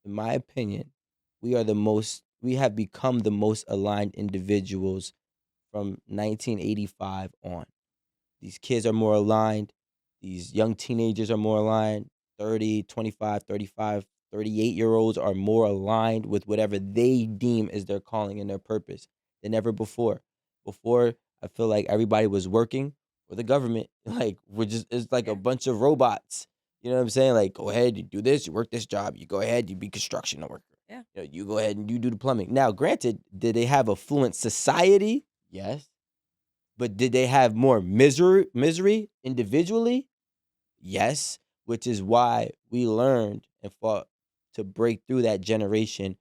in my opinion, we have become the most aligned individuals from 1985 on. These kids are more aligned. These young teenagers are more aligned. 30, 25, 35, 38-year olds are more aligned with whatever they deem as their calling and their purpose than ever before. Before, I feel like everybody was working for the government. Like, it's like a Yeah. bunch of robots. You know what I'm saying? Like, go ahead, you do this, you work this job, you go ahead, you be construction worker. Yeah. You go ahead and you do the plumbing. Now, granted, did they have a fluent society? Yes. But did they have more misery individually? Yes, which is why we learned and fought to break through that generation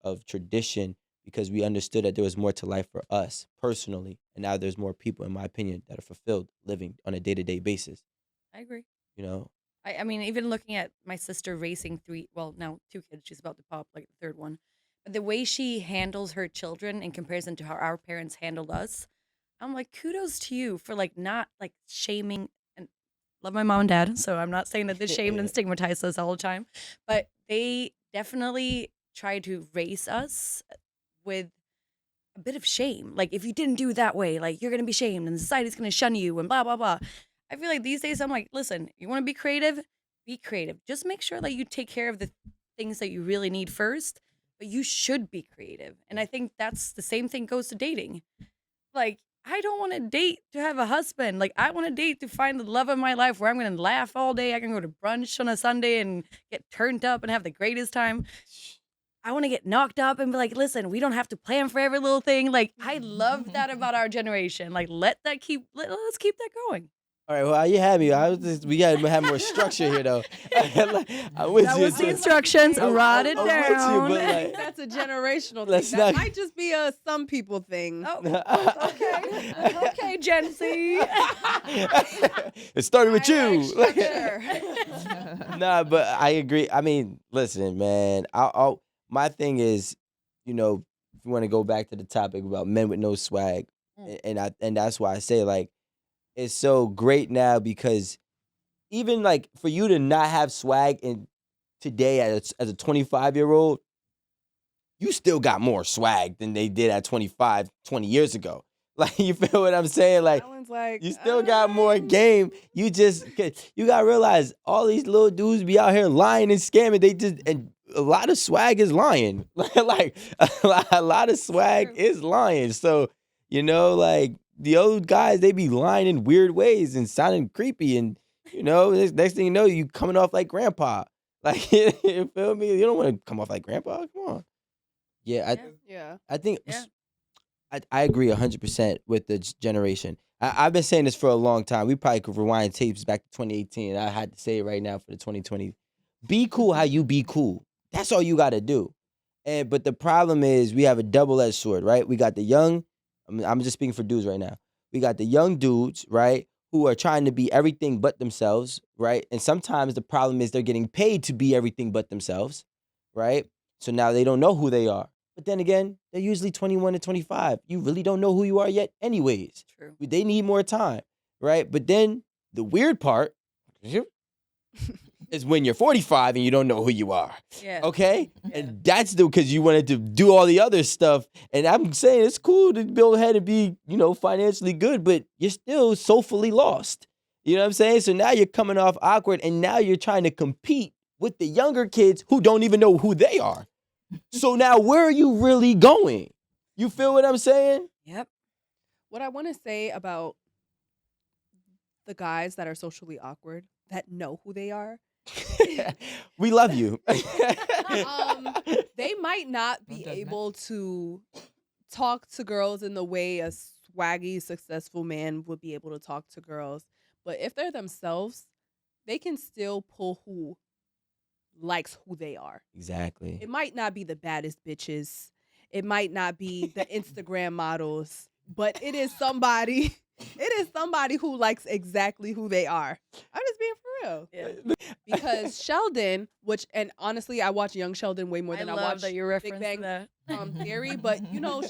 of tradition, because we understood that there was more to life for us personally. And now there's more people, in my opinion, that are fulfilled living on a day-to-day basis, I agree. you know? I mean, even looking at my sister raising three, well, now two kids, she's about to pop like the third one. But the way she handles her children in comparison to how our parents handled us, I'm like, kudos to you for like not like shaming and love my mom and dad. So I'm not saying that they shamed and stigmatized us all the time, but they definitely try to raise us with a bit of shame. Like, if you didn't do it that way, like, you're going to be shamed and society's going to shun you and blah, blah, blah. I feel like these days I'm like, listen, you want to be creative? Be creative. Just make sure that you take care of the things that you really need first, but you should be creative. And I think that's the same thing goes to dating. Like, I don't want to date to have a husband. Like, I want to date to find the love of my life where I'm going to laugh all day. I can go to brunch on a Sunday and get turned up and have the greatest time. I want to get knocked up and be like, listen, we don't have to plan for every little thing. Like, I love that about our generation. Like, let's keep that going. All right, well, you had me. We got to have more structure here, though. I'm with That you. was the instructions. Write it I'm with you, down. but I like, think that's a generational thing. let's That not- might just be a some people thing. Oh, okay. Okay, Gen Z. It started with I you. like structure. Nah, but I agree. I mean, listen, man. My thing is, if you want to go back to the topic about men with no swag, and that's why I say, like, it's so great now, because even like for you to not have swag in today as a 25-year-old, you still got more swag than they did at 25, 20 years ago. Like, you feel what I'm saying? Like, Alan's like, you still got more game. You gotta realize all these little dudes be out here lying and scamming. And a lot of swag is lying. Like a lot of swag is lying. So, like the old guys, they be lying in weird ways and sounding creepy. And, next thing you know, you coming off like grandpa. Like, you feel me? You don't want to come off like grandpa. Come on. Yeah, yeah. I think Yeah. I agree 100% with the generation. I've been saying this for a long time. We probably could rewind tapes back to 2018. And I had to say it right now for the 2020. Be cool how you be cool. That's all you got to do. But the problem is we have a double-edged sword, right? We got the young. I'm just speaking for dudes right now. We got the young dudes, right, who are trying to be everything but themselves, right? And sometimes the problem is they're getting paid to be everything but themselves, right? So now they don't know who they are. But then again, they're usually 21 to 25. You really don't know who you are yet anyways. True. They need more time, right? But then the weird part is when you're 45 and you don't know who you are. Yeah. Okay? And that's because you wanted to do all the other stuff. And I'm saying it's cool to build ahead and be, financially good, but you're still soulfully lost. You know what I'm saying? So now you're coming off awkward, and now you're trying to compete with the younger kids who don't even know who they are. So now where are you really going? You feel what I'm saying? Yep. What I want to say about the guys that are socially awkward that know who they are, We love you. they might not be able to talk to girls in the way a swaggy, successful man would be able to talk to girls. But if they're themselves, they can still pull who likes who they are. Exactly. It might not be the baddest bitches. It might not be the Instagram models, but it is somebody. It is somebody who likes exactly who they are. I'm just being for real. Yeah. Because Sheldon, and honestly, I watch Young Sheldon way more than I love watch that you Big referenced Bang that. Theory. But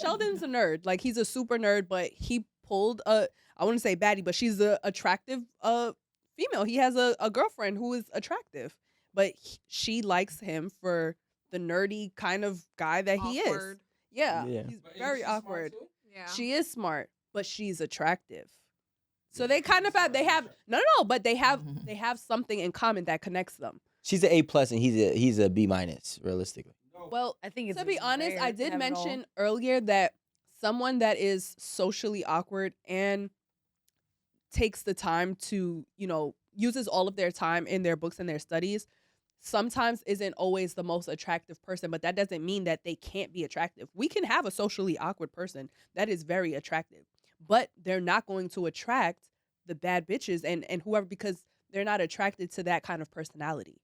Sheldon's a nerd. Like, he's a super nerd, but he pulled I wouldn't say baddie, but she's a attractive female. He has a girlfriend who is attractive. but she likes him for the nerdy kind of guy that he is. Awkward. Yeah, Yeah. he's very awkward. Yeah. She is smart, but she's attractive. So they kind of have but they have something in common that connects them. She's an A+ and he's a B-, realistically. Well, I think it's to be honest, rare I to did have it all. mention earlier that someone that is socially awkward and takes the time to, uses all of their time in their books and their studies, sometimes isn't always the most attractive person, but that doesn't mean that they can't be attractive. We can have a socially awkward person that is very attractive, but they're not going to attract the bad bitches and whoever, because they're not attracted to that kind of personality.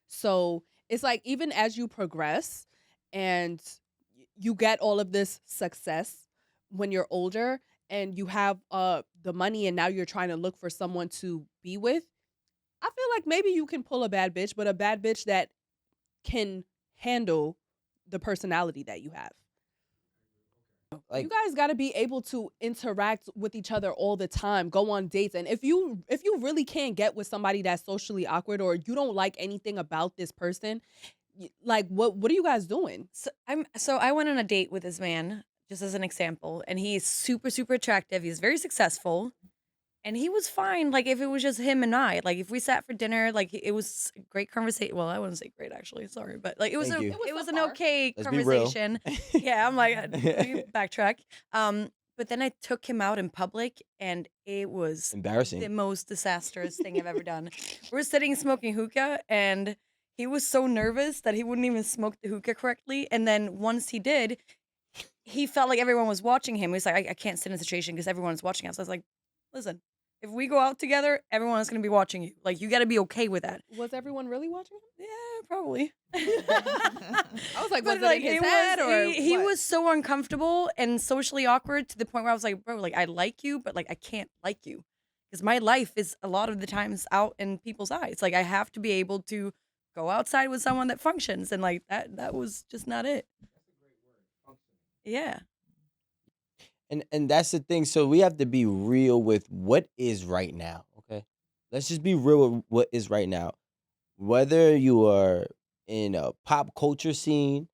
So it's like, even as you progress and you get all of this success when you're older and you have the money and now you're trying to look for someone to be with, I feel like maybe you can pull a bad bitch, but a bad bitch that can handle the personality that you have. Like, You guys got to be able to interact with each other all the time, go on dates. And if you really can't get with somebody that's socially awkward, or you don't like anything about this person, like what are you guys doing? So I went on a date with this man, just as an example, and he's super, super attractive. He's very successful. And he was fine, like, if it was just him and I. Like, if we sat for dinner, like, it was a great conversation. Well, I wouldn't say great, actually. Sorry. But, like, it was Thank you. it was an subpar. okay Let's be real. conversation. Yeah, I'm like, let me backtrack. But then I took him out in public, and it was the Embarrassing. most disastrous thing I've ever done. We're sitting smoking hookah, and he was so nervous that he wouldn't even smoke the hookah correctly. And then once he did, he felt like everyone was watching him. He was like, I can't sit in a situation because everyone's watching us. I was like, listen, if we go out together, everyone is going to be watching you. Like, you got to be okay with that. Was everyone really watching him? Yeah, probably. I was like, was But, it in his head or he what? was so uncomfortable and socially awkward to the point where I was like, bro, like, I like you, but like, I can't like you because my life is a lot of the times out in people's eyes. Like, I have to be able to go outside with someone that functions, and like that was just not it. Yeah. And that's the thing. So we have to be real with what is right now. Okay, let's just be real with what is right now. Whether you are in a pop culture scene,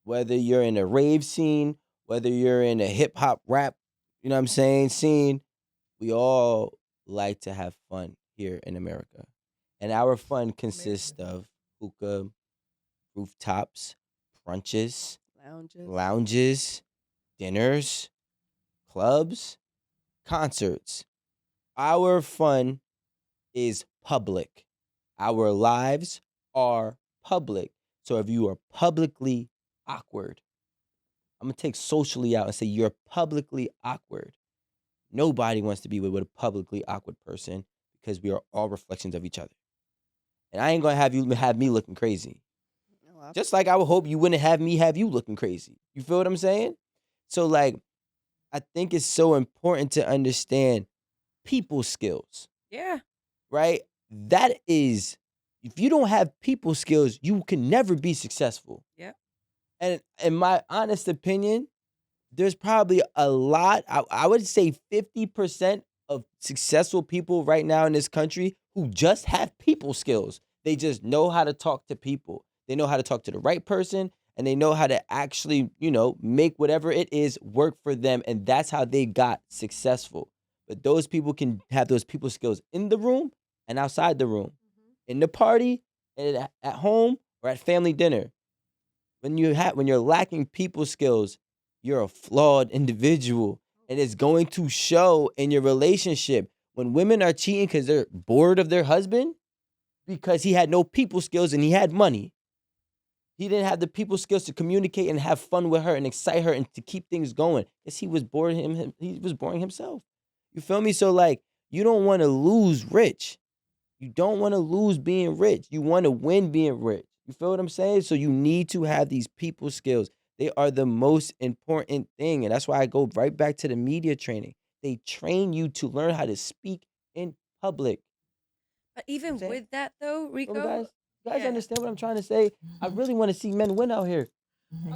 whether you're in a rave scene, whether you're in a hip hop rap, you know what I'm saying, scene, we all like to have fun here in America. And our fun consists of hookah, rooftops, brunches, lounges, dinners, clubs, concerts. Our fun is public. Our lives are public. So if you are publicly awkward, I'm going to take socially out and say you're publicly awkward. Nobody wants to be with a publicly awkward person because we are all reflections of each other. And I ain't going to have you have me looking crazy. Just like I would hope you wouldn't have me have you looking crazy. You feel what I'm saying? So, like, I think it's so important to understand people skills, Yeah. right? That is, if you don't have people skills, you can never be successful. Yeah. And in my honest opinion, there's probably a lot, I would say 50% of successful people right now in this country who just have people skills. They just know how to talk to people. They know how to talk to the right person, and they know how to actually, make whatever it is work for them. And that's how they got successful. But those people can have those people skills in the room and outside the room, in the party, and at home, or at family dinner. When you're lacking people skills, you're a flawed individual, and it's going to show in your relationship. When women are cheating because they're bored of their husband, because he had no people skills and he had money. He didn't have the people skills to communicate and have fun with her and excite her and to keep things going. Because he was bored he was boring himself. You feel me? So, like, you don't want to lose rich. You don't want to lose being rich. You want to win being rich. You feel what I'm saying? So you need to have these people skills. They are the most important thing. And that's why I go right back to the media training. They train you to learn how to speak in public. But even saying? with that, though, Well, Rico, guys yeah. understand what I'm trying to say? I really want to see men win out here.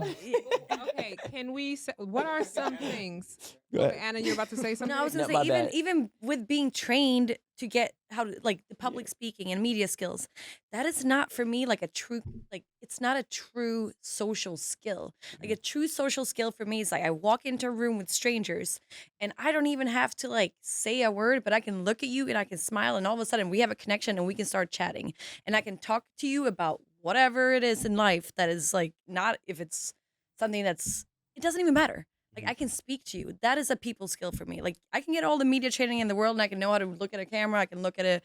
Okay, Okay, can we say, what are some things? Go ahead. Anna, you're about to say something? No, I was gonna No, my say bad. even with being trained to get how to like the public speaking and media skills, that is not for me like a true like it's not a true social skill. Like a true social skill for me is like I walk into a room with strangers and I don't even have to like say a word, but I can look at you and I can smile and all of a sudden we have a connection and we can start chatting and I can talk to you about whatever it is in life that is like not if it's something that's it doesn't even matter. Like I can speak to you. That is a people skill for me. Like I can get all the media training in the world, and I can know how to look at a camera. I can look at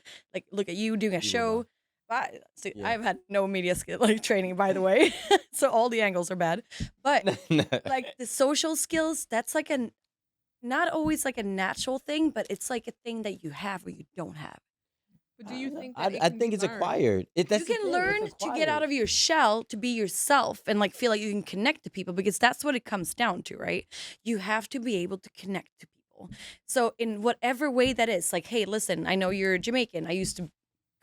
look at you doing a show. But see, Yeah. I've had no media skill like training, by the way. So all the angles are bad. But like the social skills, that's like a not always like a natural thing, but it's like a thing that you have or you don't have. But do you think that I think it's acquired. You can learn to get out of your shell to be yourself and like feel like you can connect to people because that's what it comes down to, right? You have to be able to connect to people. So in whatever way that is, like, hey, listen, I know you're Jamaican. I used to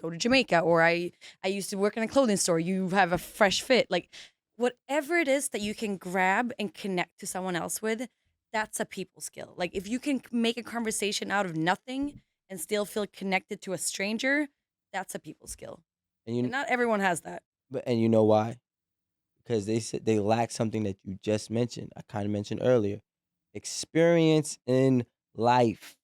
go to Jamaica, or I used to work in a clothing store. You have a fresh fit, like whatever it is that you can grab and connect to someone else with. That's a people skill. Like if you can make a conversation out of nothing and still feel connected to a stranger, that's a people skill. and And not everyone has that. you know why? Because they said they lack something that you just mentioned. I kind of mentioned earlier, experience in life.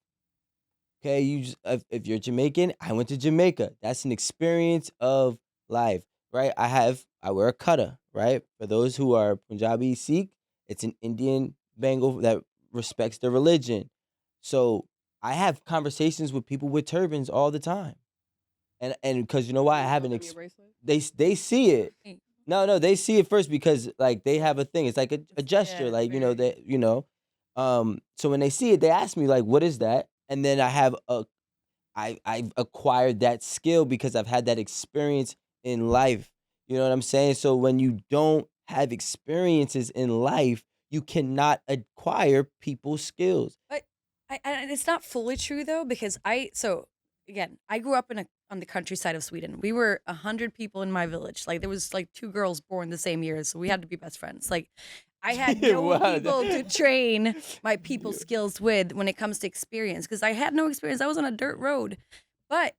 Okay, if you're Jamaican, I went to Jamaica. That's an experience of life, right? I wear a kutta, right? For those who are Punjabi Sikh, it's an Indian bangle that respects their religion. So I have conversations with people with turbans all the time, and because you know why I have Give me a bracelet. they see it. No, they see it first because like they have a thing. It's like a gesture, Yeah, like very. they So when they see it, they ask me like, "What is that?" And then I've acquired that skill because I've had that experience in life. You know what I'm saying? So when you don't have experiences in life, you cannot acquire people skills. But and it's not fully true though, because so again, I grew up on the countryside of Sweden. We were 100 people in my village. Like there was like 2 girls born the same year, so we had to be best friends. Like I had no Wow, people to train my people skills with when it comes to experience because I had no experience. I was on a dirt road. But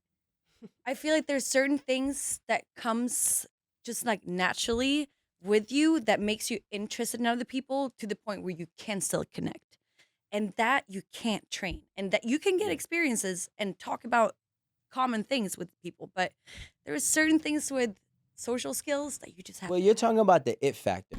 I feel like there's certain things that comes just like naturally with you that makes you interested in other people to the point where you can still connect. And that you can't train. And that you can get experiences and talk about common things with people, but there are certain things with social skills that you just have Well, to you're have. talking about the it factor.